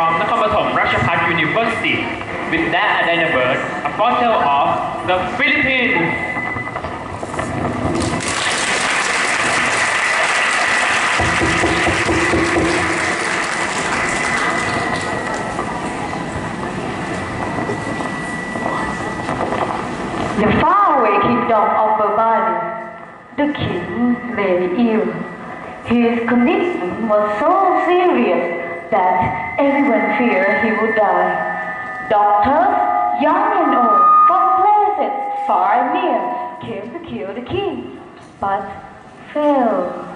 from Nakhon Ratchapat University with that Adarna bird, a fossil of the Philippines. The faraway kingdom of Bourbon, the king lay ill. His condition was so serious that everyone feared he would die. Doctors, young and old, from places far and near, came to kill the king, but failed.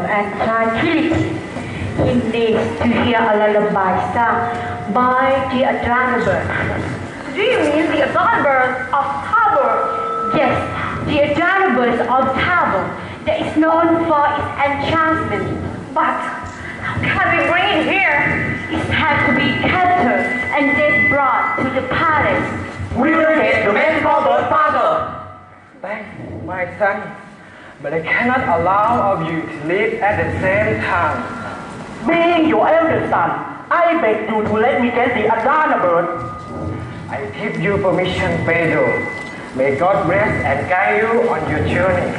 And tranquility, he needs to hear a lullaby sung by the Adarna bird. Do you mean the Adarna bird of Tabor? Yes, the Adarna bird of Tabor that is known for its enchantment. But how can we bring it here? It has to be captured and then brought to the palace. We will get the magical bird, father. Thank my son. But I cannot allow of you to live at the same time. Being your eldest son, I beg you to let me get the Adarna bird. I give you permission, Pedro. May God bless and guide you on your journey.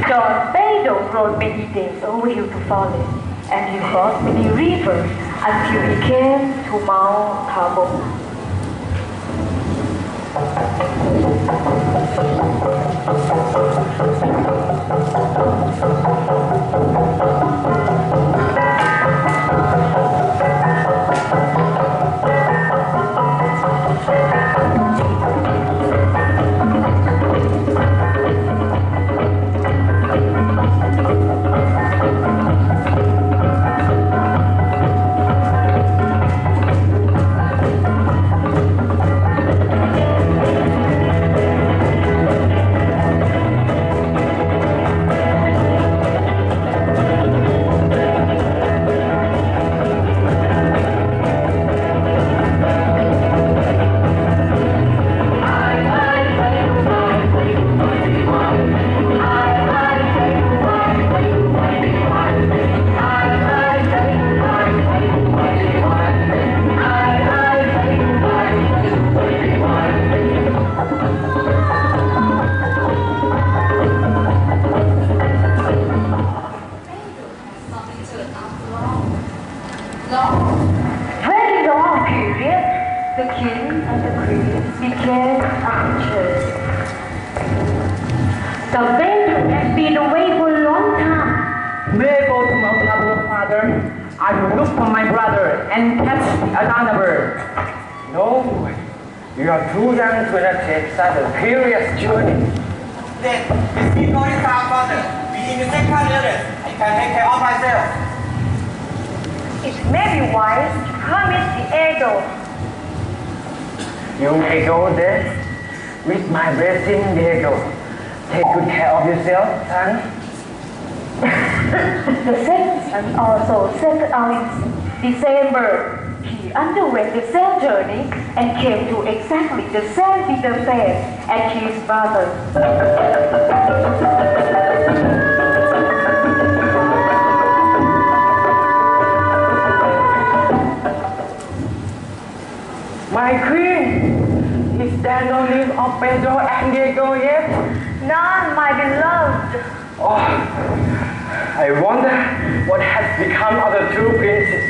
Don Pedro rode many days over hill to follow, and he crossed many rivers until he came to Mount Tabor. The vendor has been away for a long time. May I go to Mount Tabor, father? I will look for my brother and catch the Adarna bird. No, you are too young to undertake such a perilous journey. Then, if we go this our father, we in the second illness, I can take care of myself. It may be wise to promise the Edo. You may go there. With my blessing, Diego. Take good care of yourself, son. The second also set out in December. He underwent the same journey and came to exactly the same bitter fate as his brother. My queen, is there no news of Pedro and Diego yet? None, my beloved. Oh, I wonder what has become of the two princes.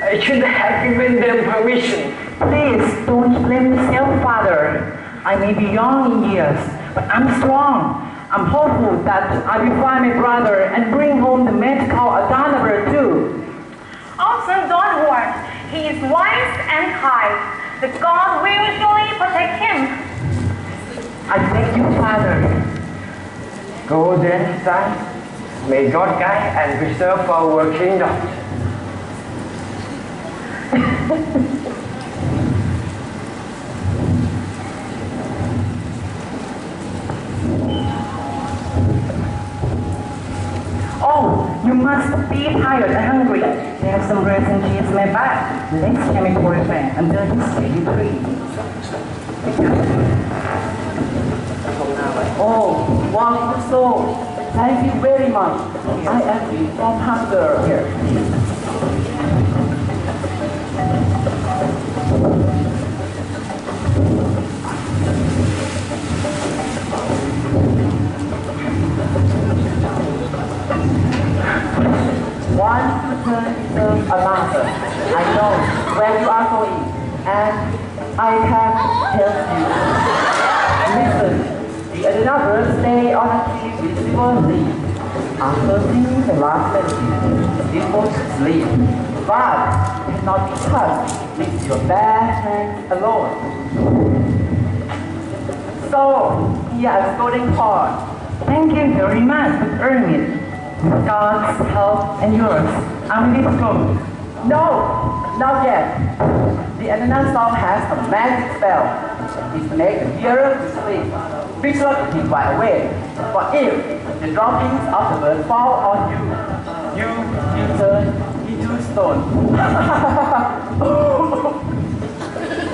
I should have given them permission. Please don't blame yourself, Father. I may be young in years, but I'm strong. I'm hopeful that I will find my brother and bring home the magical Adarna Bird too. Oh, son, don't worry. He is wise and kind. The God will surely protect him. I thank you, Father. Go then, son. May God guide and preserve our kingdom. Oh, you must be tired and hungry. There's some bread and cheese in my bag. Let's have it for a friend until this shady tree. Oh, wonderful soul. Thank you very much. I am free from hunger here. One return deserves another. I know where you are going, and I can tell you. Listen, the Adarna Bird stay on a tree with silver leaf. After singing the last melody, it goes to sleep, but cannot be touched with your bare hands alone. So, here is golden cord. Thank you very much, but earn it. With God's help and yours, I'm ready to go. No, not yet. The Adarna song has a magic spell. It makes the hearer to sleep, picture to keep wide awake. For if the droppings of the bird fall on you, you will turn into stone.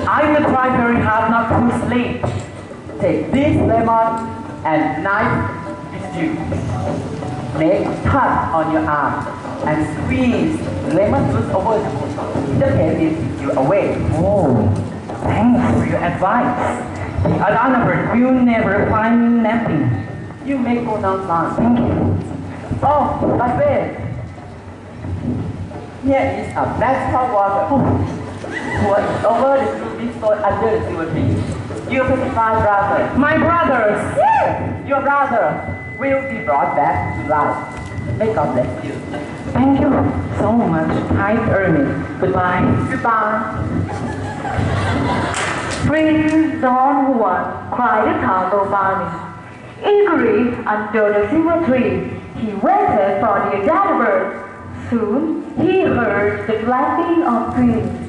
I will try very hard not to sleep. Take this lemon and knife with you. Make a cut on your arm and squeeze lemon juice over the pain is you awake. Oh, thanks for your advice. The Adarna Bird will never find me napping. You may go now, son. Thank you. Oh, my bed. Here is a magical water. Pour it over the big stone under the silver tree. You petrified brother. My brothers. Yes, your brother will be brought back to life. May God bless you. Thank you so much, kind Ernie. Goodbye. Goodbye. Prince Don Juan cried a tango bunny. Eagerly under the silver tree, he waited for the Adarna Bird. Soon he heard the flapping of wings.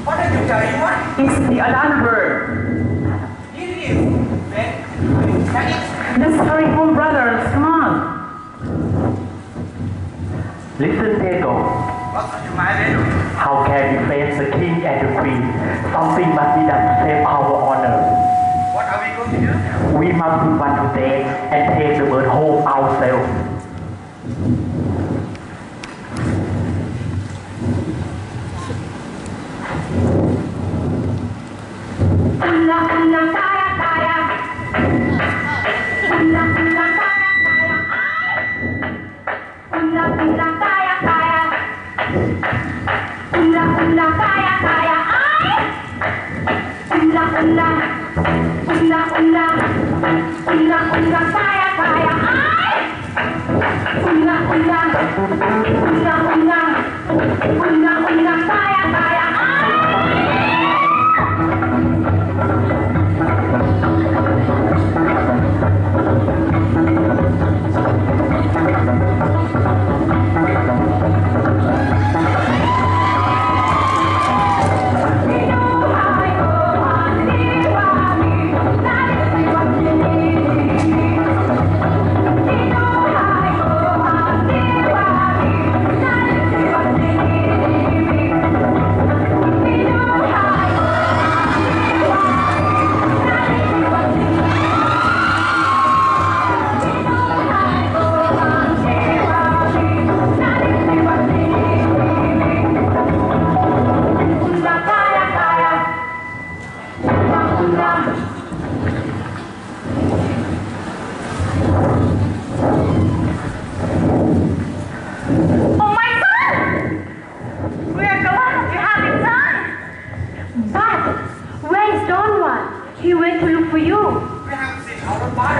What did you tell anyone? It's the Adarna Bird. It is. Then, can you? Let's hurry home, brothers. Come on. Listen, Diego. What's on your mind, Pedro? How can we face the king and the queen? Something must be done to save our honor. What are we going to do? We must do one today and take the bird home ourselves.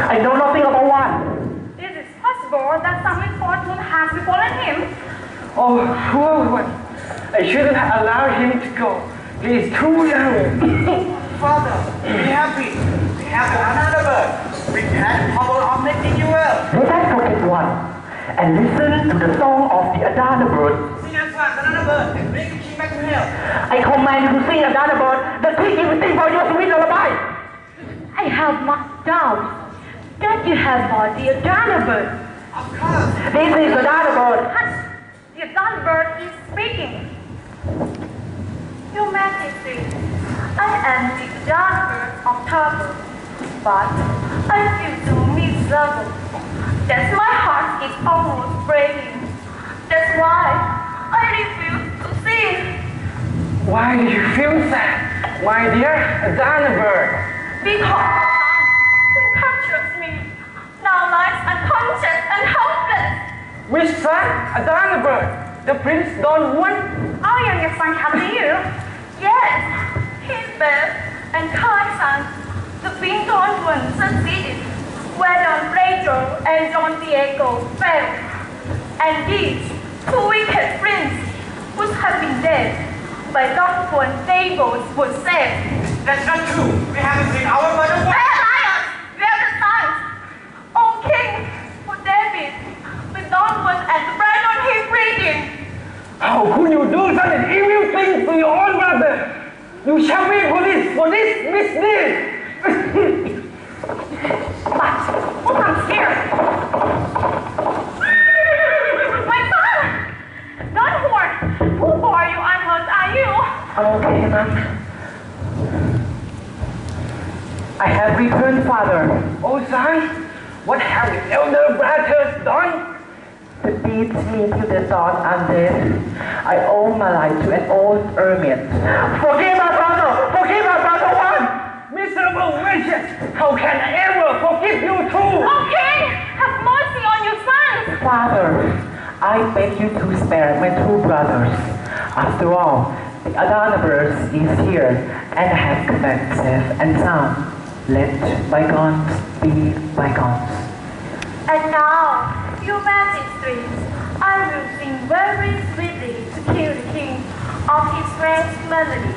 I know nothing about one. Is it possible that some misfortune has befallen him? Oh, poor one. I shouldn't have allowed him to go. He is too young. Father, be happy. We have another bird. We had power of making you well. Let us forget one and listen to the song of the Adarna Bird. Sing us one, another bird, and bring the king back to hell. I command you to sing Adarna Bird. The king will sing for your sweet lullaby. I have much doubt that you have bought the Adarna Bird. Of course. This is Adarna Bird. Hush! The Adarna Bird is speaking. Your Majesty, I am the Adarna Bird of Turtle, but I feel so miserable that my heart is almost breaking. That's why I refuse to sing. Why do you feel sad, my dear Adarna Bird? Because the sun who captures me now lies unconscious and helpless. Which son? Adarna Bird? The Prince Don Juan? Our youngest son come to you. Yes, his best and kind son, the Prince Don Juan, succeeded where Don Pedro and Don Diego failed. And these two wicked princes, which have been dead by Don Juan's tables, were saved. That's not true. We haven't seen our bird of They are liars! They are the sons! Oh King, for David, with Don Juan and the bride on his breeding. How could you do such an evil thing to your own brother? You shall be punished for this misdeed. But who comes here? My son! Don Juan, who bore you unhurt are you? Okay, ma'am. I have returned, father. Oh, son, what have the elder brothers done? The deeds me to the dawn and death. I owe my life to an old hermit. Forgive my brother! Forgive my brother one! Miserable wretches, how can I ever forgive you too? Oh King, have mercy on your sons! Father, I beg you to spare my two brothers. After all, the Adarna Bird is here, and I have come back safe and sound. Let bygones be bygones. And now, your Majesty, I will sing very sweetly to kill the king of his strange melody.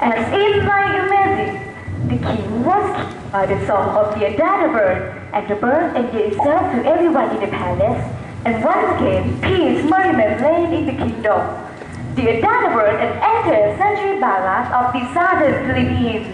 As if like a magic, the king was killed by the song of the Adarna Bird, and the bird endeared itself to everyone in the palace, And once again, peace, merriment reigned in the kingdom. The Adarna Bird, an 18th century ballad of the southern Philippines.